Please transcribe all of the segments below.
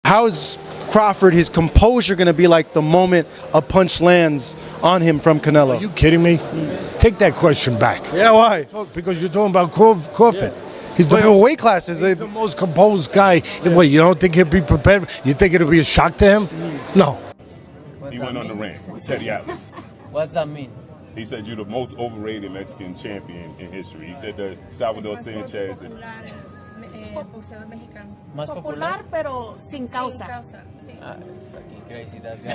How's Crawford, his composure going to be like the moment a punch lands on him from Canelo? Are you kidding me? Take that question back. Yeah, why? Because you're talking about Crawford. Yeah. He's weight classes. He's the most composed guy. What, you don't think he'll be prepared? You think it'll be a shock to him? No. He went on the ring with Teddy Atlas. What's that mean? He said you're the most overrated Mexican champion in history. He said that Salvador Sanchez. Boxeador mexicano. Más popular, pero sin causa. Sí. Fucking crazy, that guy.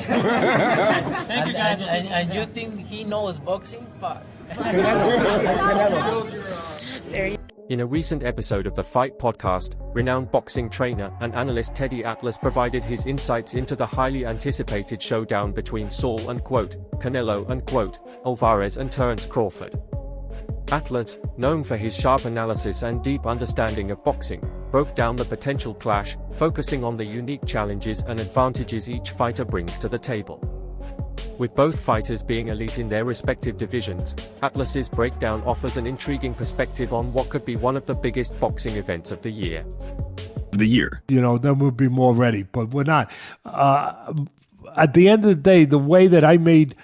and you think he knows boxing? Fuck. In a recent episode of the Fight podcast, renowned boxing trainer and analyst Teddy Atlas provided his insights into the highly anticipated showdown between Saul and Canelo and Alvarez and Terence Crawford. Atlas, known for his sharp analysis and deep understanding of boxing, broke down the potential clash, focusing on the unique challenges and advantages each fighter brings to the table. With both fighters being elite in their respective divisions, Atlas's breakdown offers an intriguing perspective on what could be one of the biggest boxing events of the year. You know, then we'll be more ready, but we're not. At the end of the day, the way that I made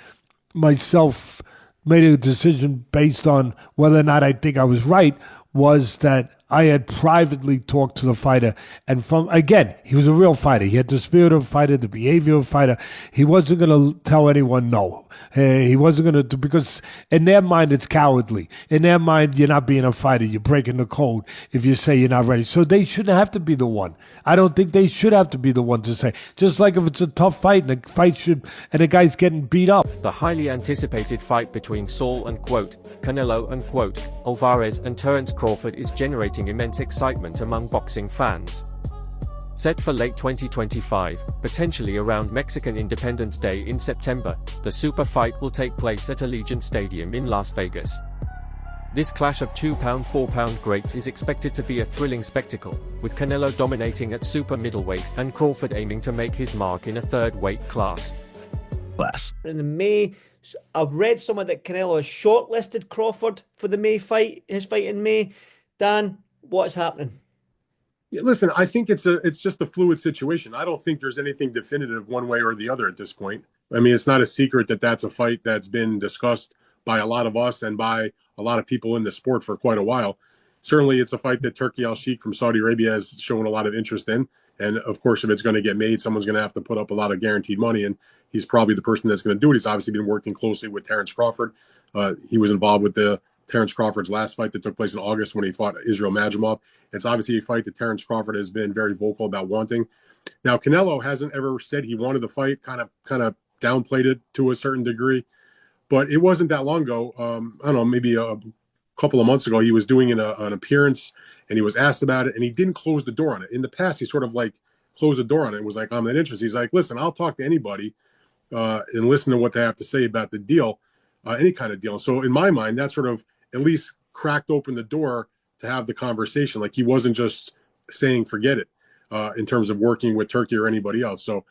a decision based on whether or not I think I was right was that I had privately talked to the fighter, and again, he was a real fighter. He had the spirit of a fighter, the behavior of a fighter. He wasn't going to tell anyone no. He wasn't going to, because in their mind, it's cowardly. In their mind, you're not being a fighter. You're breaking the code if you say you're not ready. So they shouldn't have to be the one. I don't think they should have to be the one to say. Just like if it's a tough fight and the guy's getting beat up. The highly anticipated fight between Saul and Canelo and Alvarez and Terence Crawford is generating immense excitement among boxing fans. Set for late 2025, potentially around Mexican Independence Day in September, the super fight will take place at Allegiant Stadium in Las Vegas. This clash of 2-pound, 4-pound greats is expected to be a thrilling spectacle, with Canelo dominating at super middleweight and Crawford aiming to make his mark in a third weight class. In the May, I've read somewhere that Canelo has shortlisted Crawford for the May fight, his fight in May. Dan, what's happening? Yeah, listen, I think it's just a fluid situation. I don't think there's anything definitive one way or the other at this point. I mean, it's not a secret that that's a fight that's been discussed by a lot of us and by a lot of people in the sport for quite a while. Certainly, it's a fight that Turki Al-Sheikh from Saudi Arabia has shown a lot of interest in. And of course, if it's going to get made, someone's going to have to put up a lot of guaranteed money. And he's probably the person that's going to do it. He's obviously been working closely with Terence Crawford. He was involved with Terence Crawford's last fight that took place in August when he fought Israil Madrimov. It's obviously a fight that Terence Crawford has been very vocal about wanting. Now, Canelo hasn't ever said he wanted the fight, kind of downplayed it to a certain degree. But it wasn't that long ago. I don't know, maybe a couple of months ago, he was doing an appearance and he was asked about it and he didn't close the door on it. In the past, he sort of like closed the door on it and was like, I'm not interested. He's like, listen, I'll talk to anybody and listen to what they have to say about the deal, any kind of deal. So in my mind, that sort of at least cracked open the door to have the conversation. Like he wasn't just saying, forget it in terms of working with Turkey or anybody else. So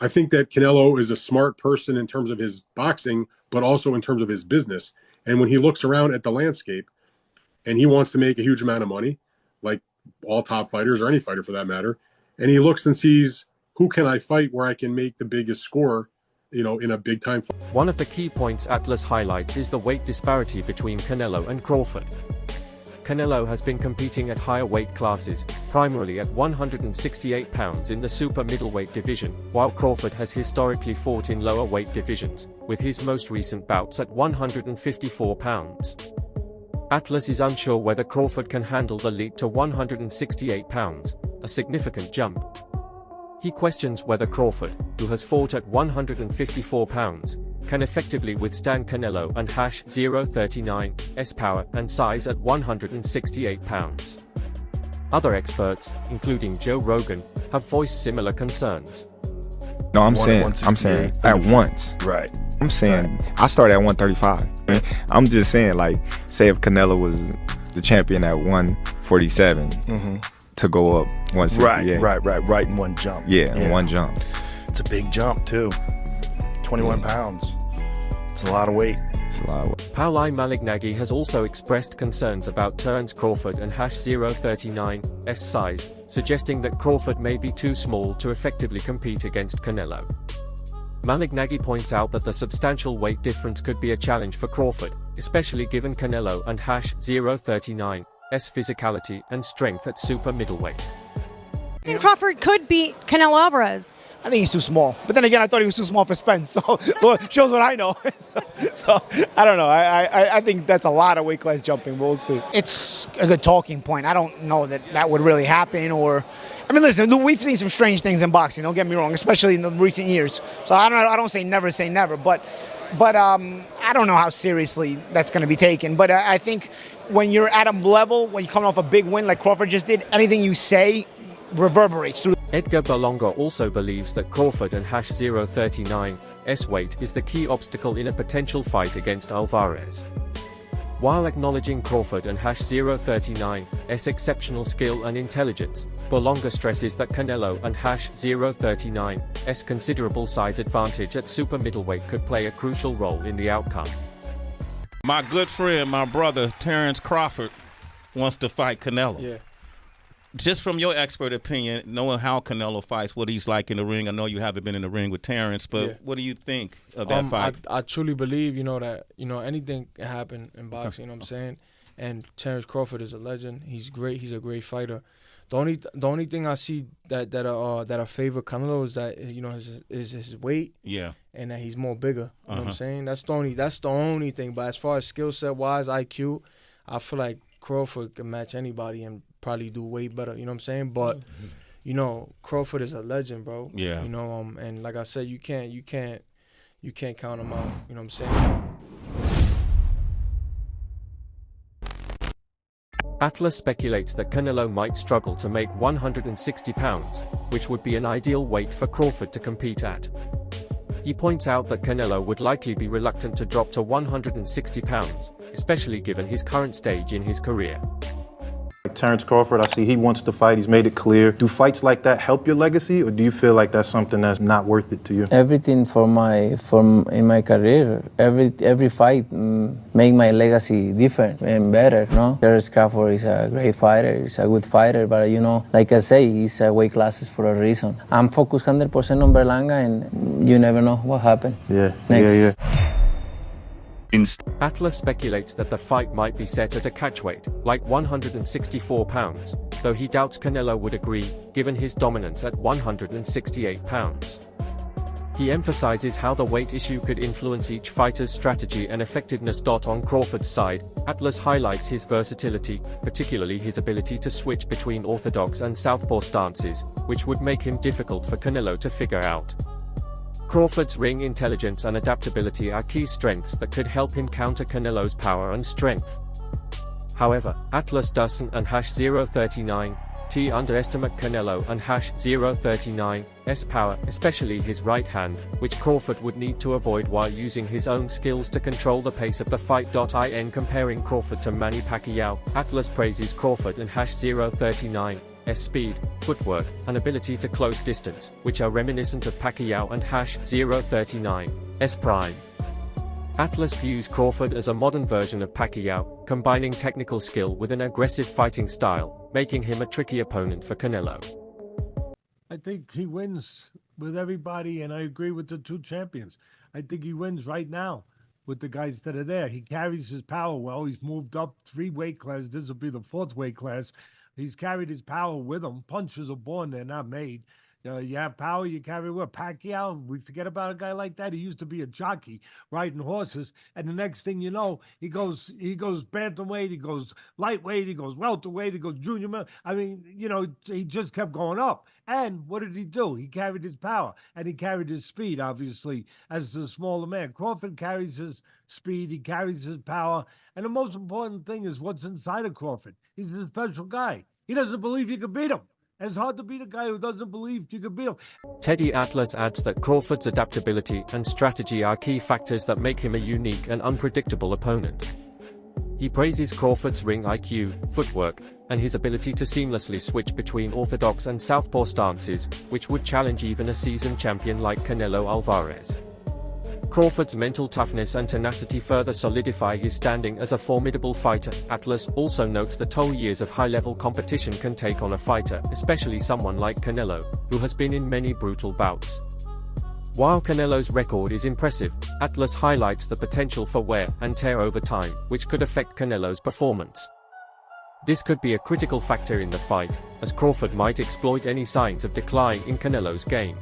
I think that Canelo is a smart person in terms of his boxing, but also in terms of his business. And when he looks around at the landscape and he wants to make a huge amount of money, like all top fighters or any fighter for that matter, and he looks and sees who can I fight where I can make the biggest score, you know, in a big time fight. One of the key points Atlas highlights is the weight disparity between Canelo and Crawford. Canelo has been competing at higher weight classes, primarily at 168 pounds in the super middleweight division, while Crawford has historically fought in lower weight divisions, with his most recent bouts at 154 pounds. Atlas is unsure whether Crawford can handle the leap to 168 pounds, a significant jump. He questions whether Crawford, who has fought at 154 pounds, can effectively withstand Canelo and .039's power and size at 168 pounds. Other experts, including Joe Rogan, have voiced similar concerns. No, I'm saying at once. Right. I'm saying I started at 135. I'm just saying, like, say if Canelo was the champion at 147 to go up 168. Right in one jump. Yeah, in one jump. It's a big jump too. 21 pounds. It's a lot of weight. It's a lot of weight. Pauli Malignaggi has also expressed concerns about Terence Crawford and #039's size, suggesting that Crawford may be too small to effectively compete against Canelo. Malignaggi points out that the substantial weight difference could be a challenge for Crawford, especially given Canelo and #039's physicality and strength at super middleweight. I think Crawford could beat Canelo Alvarez. I think he's too small. But then again, I thought he was too small for Spence. So well, shows what I know. so I don't know. I think that's a lot of weight class jumping. We'll see. It's a good talking point. I don't know that would really happen. I mean, listen, we've seen some strange things in boxing. Don't get me wrong, especially in the recent years. So I don't say never. But I don't know how seriously that's going to be taken. But I think when you're at a level, when you come off a big win like Crawford just did, anything you say reverberates through. Edgar Berlanga also believes that Crawford and #039's weight is the key obstacle in a potential fight against Alvarez. While acknowledging Crawford and #039's exceptional skill and intelligence, Berlanga stresses that Canelo and #039's considerable size advantage at super middleweight could play a crucial role in the outcome. My good friend, my brother, Terence Crawford, wants to fight Canelo. Yeah. Just from your expert opinion, knowing how Canelo fights, what he's like in the ring, I know you haven't been in the ring with Terence, but what do you think of that fight? I truly believe, that, anything can happen in boxing, you know what I'm saying? And Terence Crawford is a legend. He's great. He's a great fighter. The only thing I see that I favor Canelo is that, his weight. Yeah. And that he's more bigger. You know what I'm saying? That's the only thing. But as far as skill set wise, IQ, I feel like Crawford can match anybody and probably do way better, you know what I'm saying? But Crawford is a legend, bro. Yeah. And like I said, you can't count him out, you know what I'm saying? Atlas speculates that Canelo might struggle to make 160 pounds, which would be an ideal weight for Crawford to compete at. He points out that Canelo would likely be reluctant to drop to 160 pounds, especially given his current stage in his career. Terence Crawford, I see he wants to fight. He's made it clear. Do fights like that help your legacy, or do you feel like that's something that's not worth it to you? Everything in my career, every fight make my legacy different and better. No, Terence Crawford is a great fighter. He's a good fighter, but like I say, he's weight classes for a reason. I'm focused 100% on berlanga, and you never know what happened. Yeah. Next. Yeah. Atlas speculates that the fight might be set at a catchweight, like 164 pounds, though he doubts Canelo would agree, given his dominance at 168 pounds. He emphasizes how the weight issue could influence each fighter's strategy and effectiveness. On Crawford's side, Atlas highlights his versatility, particularly his ability to switch between orthodox and southpaw stances, which would make him difficult for Canelo to figure out. Crawford's ring intelligence and adaptability are key strengths that could help him counter Canelo's power and strength. However, Atlas doesn't and #039 underestimate Canelo and #039's power, especially his right hand, which Crawford would need to avoid while using his own skills to control the pace of the fight. In comparing Crawford to Manny Pacquiao, Atlas praises Crawford and #039's speed, footwork, and ability to close distance, which are reminiscent of Pacquiao and #039's prime. Atlas views Crawford as a modern version of Pacquiao, combining technical skill with an aggressive fighting style, making him a tricky opponent for Canelo. I think he wins with everybody, and I agree with the two champions. I think he wins right now with the guys that are there. He carries his power well. He's moved up 3 weight classes. This will be the 4th weight class. He's carried his power with him. Punches are born, they're not made. You have power, you carry what? Pacquiao, we forget about a guy like that. He used to be a jockey riding horses, and the next thing you know, he goes bantamweight, he goes lightweight, he goes welterweight, he goes junior. I mean, he just kept going up. And what did he do? He carried his power, and he carried his speed, obviously, as the smaller man. Crawford carries his speed, he carries his power, and the most important thing is what's inside of Crawford. He's a special guy. He doesn't believe you can beat him. It's hard to beat a guy who doesn't believe you can beat him. Teddy Atlas adds that Crawford's adaptability and strategy are key factors that make him a unique and unpredictable opponent. He praises Crawford's ring IQ, footwork, and his ability to seamlessly switch between orthodox and southpaw stances, which would challenge even a seasoned champion like Canelo Alvarez. Crawford's mental toughness and tenacity further solidify his standing as a formidable fighter. Atlas also notes the toll years of high-level competition can take on a fighter, especially someone like Canelo, who has been in many brutal bouts. While Canelo's record is impressive, Atlas highlights the potential for wear and tear over time, which could affect Canelo's performance. This could be a critical factor in the fight, as Crawford might exploit any signs of decline in Canelo's game.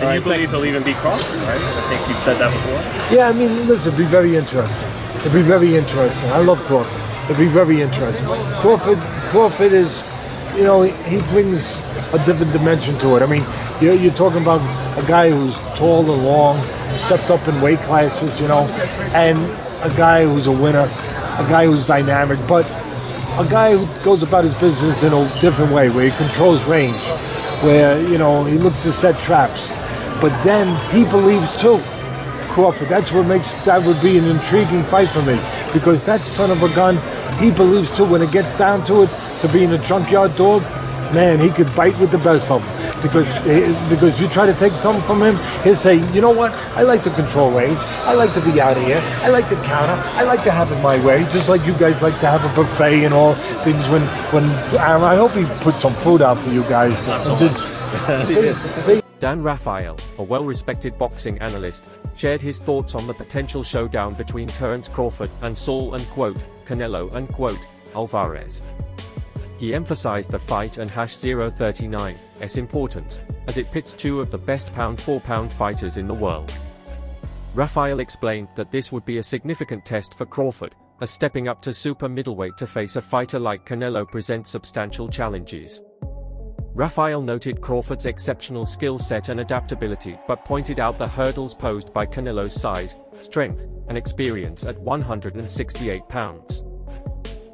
And you believe he'll even beat Crawford, right? I think you've said that before. Yeah, I mean, listen, it'd be very interesting. It'd be very interesting. I love Crawford. It'd be very interesting. Crawford is, you know, he brings a different dimension to it. I mean, you're talking about a guy who's tall and long, stepped up in weight classes, you know, and a guy who's a winner, a guy who's dynamic, but a guy who goes about his business in a different way, where he controls range, where, you know, he looks to set traps. But then he believes too, Crawford. That's what makes that would be an intriguing fight for me, because that son of a gun, he believes too. When it gets down to it, to being a junkyard dog, man, he could bite with the best of them. Because you try to take something from him, he'll say, you know what? I like to control range. I like to be out of here. I like to counter. I like to have it my way, just like you guys like to have a buffet and all things. When I hope he puts some food out for you guys. Dan Raphael, a well-respected boxing analyst, shared his thoughts on the potential showdown between Terence Crawford and Saul Canelo Alvarez. He emphasized the fight and #039's importance, as it pits two of the best pound-for-pound fighters in the world. Raphael explained that this would be a significant test for Crawford, as stepping up to super middleweight to face a fighter like Canelo presents substantial challenges. Raphael noted Crawford's exceptional skill set and adaptability, but pointed out the hurdles posed by Canelo's size, strength, and experience at 168 pounds.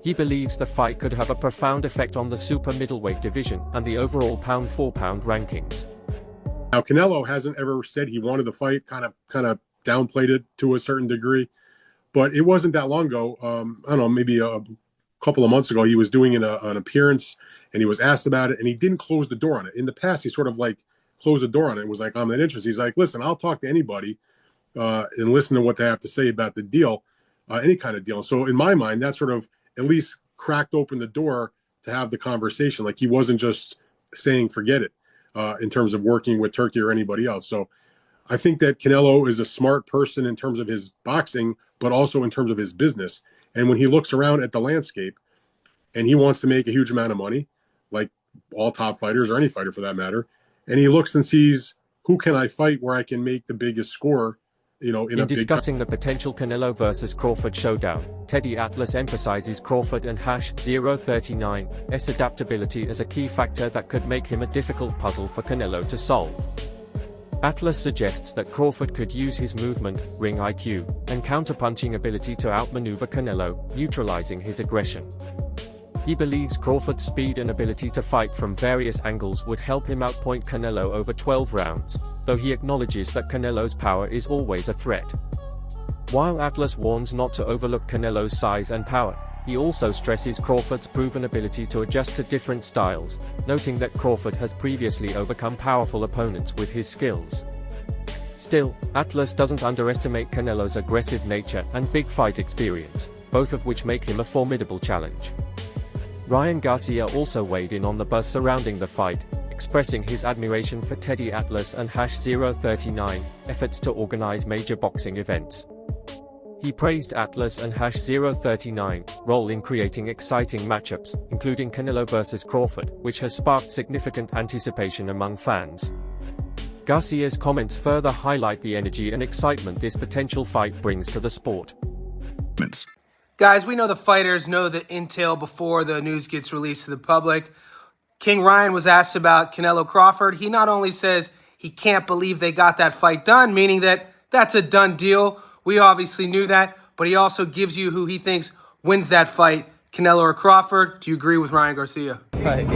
He believes the fight could have a profound effect on the super middleweight division and the overall pound-for-pound rankings. Now, Canelo hasn't ever said he wanted the fight, kind of downplayed it to a certain degree, but it wasn't that long ago. I don't know, maybe a couple of months ago, he was doing an appearance, and he was asked about it, and he didn't close the door on it. In the past, he sort of like closed the door on it and was like, I'm not interested. He's like, listen, I'll talk to anybody and listen to what they have to say about the deal, any kind of deal. So in my mind, that sort of at least cracked open the door to have the conversation. Like, he wasn't just saying, forget it, in terms of working with Turkey or anybody else. So I think that Canelo is a smart person in terms of his boxing, but also in terms of his business. And when he looks around at the landscape and he wants to make a huge amount of money, like all top fighters or any fighter for that matter, and he looks and sees, who can I fight where I can make the biggest score, you know, in discussing the potential Canelo versus Crawford showdown, Teddy Atlas emphasizes Crawford and #039's adaptability as a key factor that could make him a difficult puzzle for Canelo to solve. Atlas suggests that Crawford could use his movement, ring IQ, and counterpunching ability to outmaneuver Canelo, neutralizing his aggression. He believes Crawford's speed and ability to fight from various angles would help him outpoint Canelo over 12 rounds, though he acknowledges that Canelo's power is always a threat. While Atlas warns not to overlook Canelo's size and power, he also stresses Crawford's proven ability to adjust to different styles, noting that Crawford has previously overcome powerful opponents with his skills. Still, Atlas doesn't underestimate Canelo's aggressive nature and big fight experience, both of which make him a formidable challenge. Ryan Garcia also weighed in on the buzz surrounding the fight, expressing his admiration for Teddy Atlas and #039 efforts to organize major boxing events. He praised Atlas and #039 role in creating exciting matchups, including Canelo versus Crawford, which has sparked significant anticipation among fans. Garcia's comments further highlight the energy and excitement this potential fight brings to the sport. Guys, we know the fighters know the intel before the news gets released to the public. King Ryan was asked about Canelo Crawford. He not only says he can't believe they got that fight done, meaning that that's a done deal. We obviously knew that, but he also gives you who he thinks wins that fight, Canelo or Crawford. Do you agree with Ryan Garcia? Right.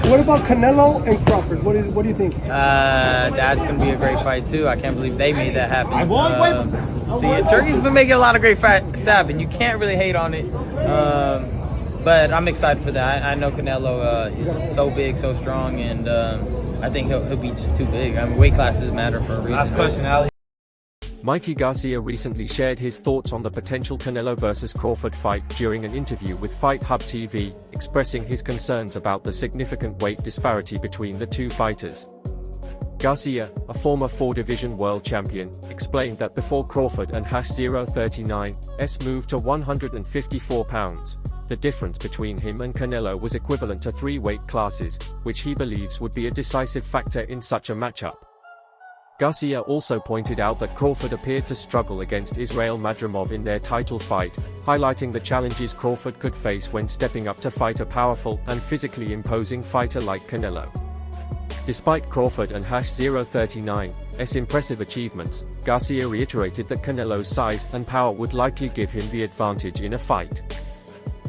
What about Canelo and Crawford? What do you think? That's going to be a great fight, too. I can't believe they made that happen. Turkey's been making a lot of great fights happen. You can't really hate on it. But I'm excited for that. I know Canelo is so big, so strong, and I think he'll be just too big. I mean, weight classes matter for a reason. Last question, Ali. Mikey Garcia recently shared his thoughts on the potential Canelo vs. Crawford fight during an interview with Fight Hub TV, expressing his concerns about the significant weight disparity between the two fighters. Garcia, a former 4-division world champion, explained that before Crawford and #039's moved to 154 pounds, the difference between him and Canelo was equivalent to 3 weight classes, which he believes would be a decisive factor in such a matchup. Garcia also pointed out that Crawford appeared to struggle against Israil Madrimov in their title fight, highlighting the challenges Crawford could face when stepping up to fight a powerful and physically imposing fighter like Canelo. Despite Crawford and #039's impressive achievements, Garcia reiterated that Canelo's size and power would likely give him the advantage in a fight.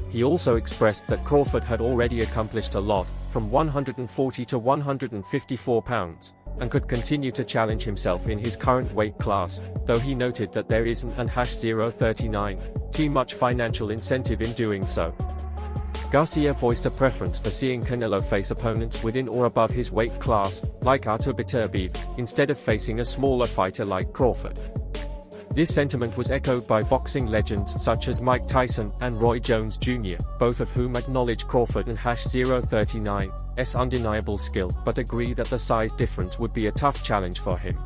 He also expressed that Crawford had already accomplished a lot, from 140 to 154 pounds, and could continue to challenge himself in his current weight class, though he noted that there isn't an #039 too much financial incentive in doing so. Garcia voiced a preference for seeing Canelo face opponents within or above his weight class, like Artur Beterbiev, instead of facing a smaller fighter like Crawford. This sentiment was echoed by boxing legends such as Mike Tyson and Roy Jones Jr., both of whom acknowledge Crawford and #039's undeniable skill but agree that the size difference would be a tough challenge for him.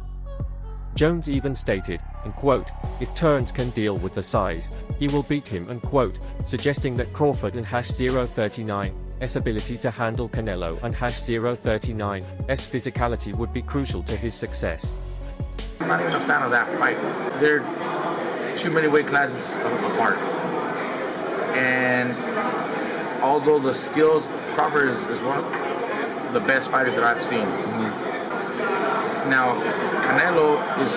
Jones even stated, and quote, "If Terrence can deal with the size, he will beat him," and quote, suggesting that Crawford and #039's ability to handle Canelo and #039's physicality would be crucial to his success. I'm not even a fan of that fight. They're too many weight classes apart. And although the skills, Crawford is one of the best fighters that I've seen. Now, Canelo is,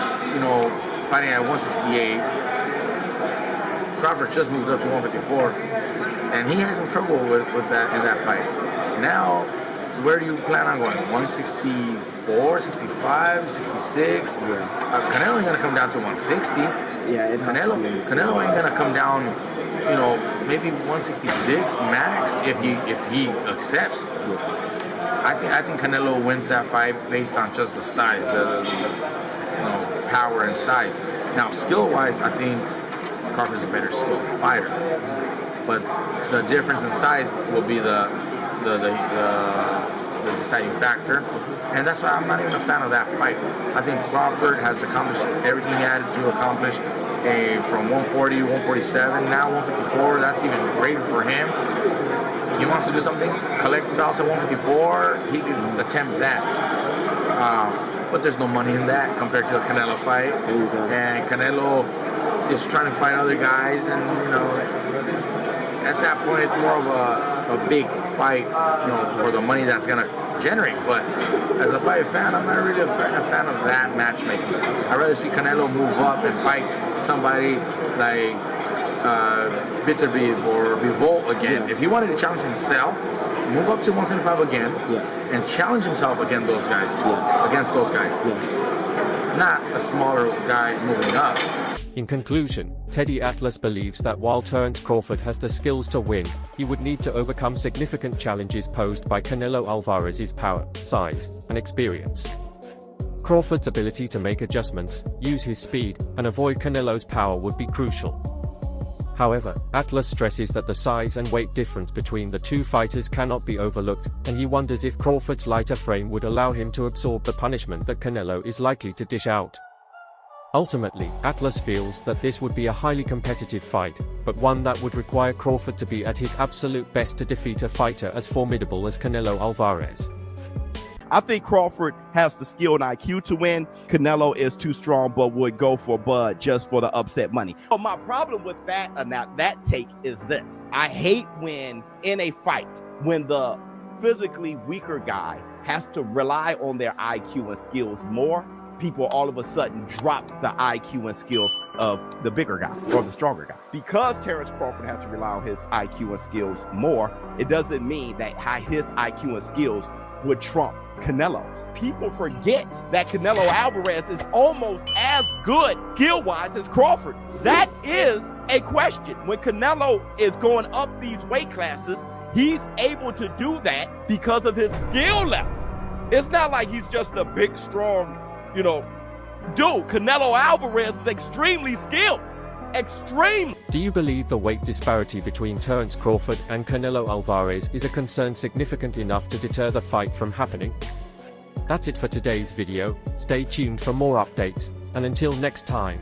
fighting at 168. Crawford just moved up to 154. And he had some trouble with that in that fight. Now, where do you plan on going? 164, 65, 66? Canelo ain't gonna come down to 160. Yeah, Canelo ain't gonna come down, maybe 166 max if he accepts. I think Canelo wins that fight based on just the size, power and size. Now, skill-wise, I think Crawford's a better skilled fighter, but the difference in size will be the deciding factor, and that's why I'm not even a fan of that fight. I think Crawford has accomplished everything he had to accomplish from 140, 147, now 154. That's even greater for him. He wants to do something, collect belts at 154, he can attempt that. But there's no money in that compared to the Canelo fight. And Canelo is trying to fight other guys, and at that point it's more of a big fight, for the money that's gonna generate. But as a fight fan, I'm not really a fan of that matchmaking. I'd rather see Canelo move up and fight somebody like Beterbiev or Revolt again. If he wanted to challenge himself, move up to 175 again, and challenge himself against those guys. Not a smaller guy moving up. In conclusion, Teddy Atlas believes that while Terence Crawford has the skills to win, he would need to overcome significant challenges posed by Canelo Alvarez's power, size, and experience. Crawford's ability to make adjustments, use his speed, and avoid Canelo's power would be crucial. However, Atlas stresses that the size and weight difference between the two fighters cannot be overlooked, and he wonders if Crawford's lighter frame would allow him to absorb the punishment that Canelo is likely to dish out. Ultimately, Atlas feels that this would be a highly competitive fight, but one that would require Crawford to be at his absolute best to defeat a fighter as formidable as Canelo Alvarez. I think Crawford has the skill and IQ to win. Canelo is too strong, but would go for Bud just for the upset money. So my problem with that take is this. I hate when in a fight, when the physically weaker guy has to rely on their IQ and skills more, people all of a sudden drop the IQ and skills of the bigger guy or the stronger guy. Because Terence Crawford has to rely on his IQ and skills more, it doesn't mean that his IQ and skills would trump Canelo's. People forget that Canelo Alvarez is almost as good skill-wise as Crawford. That is a question. When Canelo is going up these weight classes, he's able to do that because of his skill level. It's not like he's just a big, strong, Dude, Canelo Alvarez is extremely skilled. Extreme. Do you believe the weight disparity between Terence Crawford and Canelo Alvarez is a concern significant enough to deter the fight from happening? That's it for today's video. Stay tuned for more updates, and until next time.